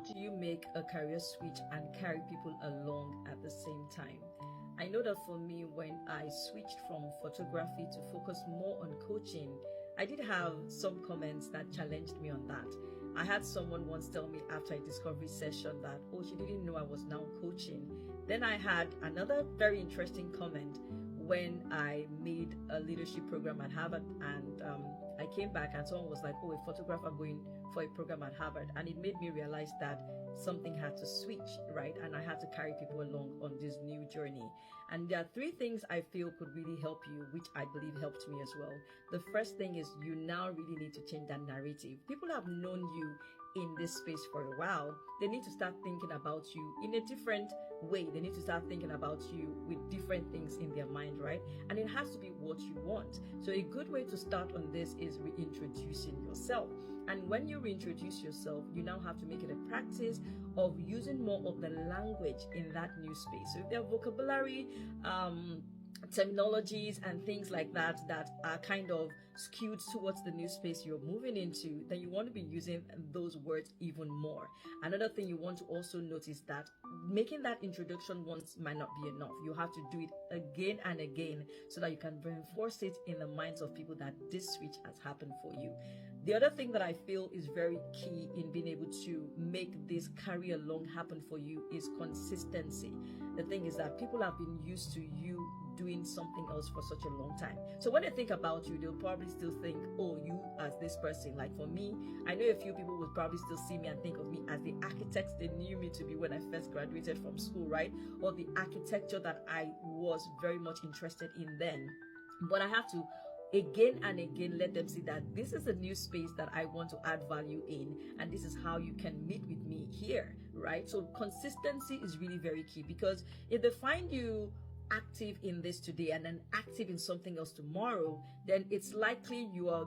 do you make a career switch and carry people along at the same time? I know that for me, when I switched from photography to focus more on coaching, I did have some comments that challenged me on that. I had someone once tell me after a discovery session that, oh, she didn't know I was now coaching. Then I had another very interesting comment when I made a leadership program at Harvard, and I came back and someone was like, oh, a photographer going for a program at Harvard. And it made me realize that something had to switch, right? And I had to carry people along on this new journey. And there are three things I feel could really help you, which I believe helped me as well. The first thing is you now really need to change that narrative. People have known you in this space for a while. They need to start thinking about you in a different way. They need to start thinking about you with different things in their mind, right? And it has to be what you want. So a good way to start on this is reintroducing yourself. And when you reintroduce yourself, you now have to make it a practice of using more of the language in that new space. So if there are vocabulary, terminologies and things like that that are kind of skewed towards the new space you're moving into, then you want to be using those words even more. Another thing you want to also notice that making that introduction once might not be enough. You have to do it again and again so that you can reinforce it in the minds of people that this switch has happened for you. The other thing that I feel is very key in being able to make this carry along happen for you is consistency. The thing is that people have been used to you doing something else for such a long time. So when they think about you, they'll probably still think, oh, you as this person. Like for me, I know a few people would probably still see me and think of me as the architect they knew me to be when I first graduated from school, right? Or the architecture that I was very much interested in then. But I have to again and again let them see that this is a new space that I want to add value in, and this is how you can meet with me here, right? So consistency is really very key, because if they find you active in this today and then active in something else tomorrow, then it's likely you are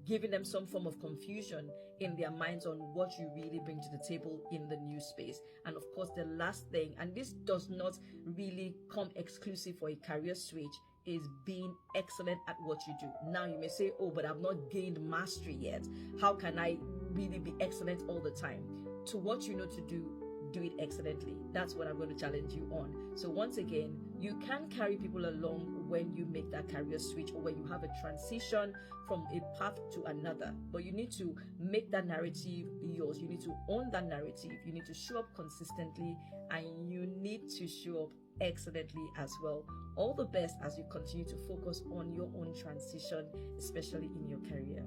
giving them some form of confusion in their minds on what you really bring to the table in the new space. And of course, the last thing, and this does not really come exclusive for a career switch, is being excellent at what you do. Now you may say, oh, but I've not gained mastery yet. How can I really be excellent all the time? To what you know to do it excellently. That's what I'm going to challenge you on. So once again, you can carry people along when you make that career switch or when you have a transition from a path to another. But you need to make that narrative yours. You need to own that narrative. You need to show up consistently, and you need to show up excellently as well. All the best as you continue to focus on your own transition, especially in your career.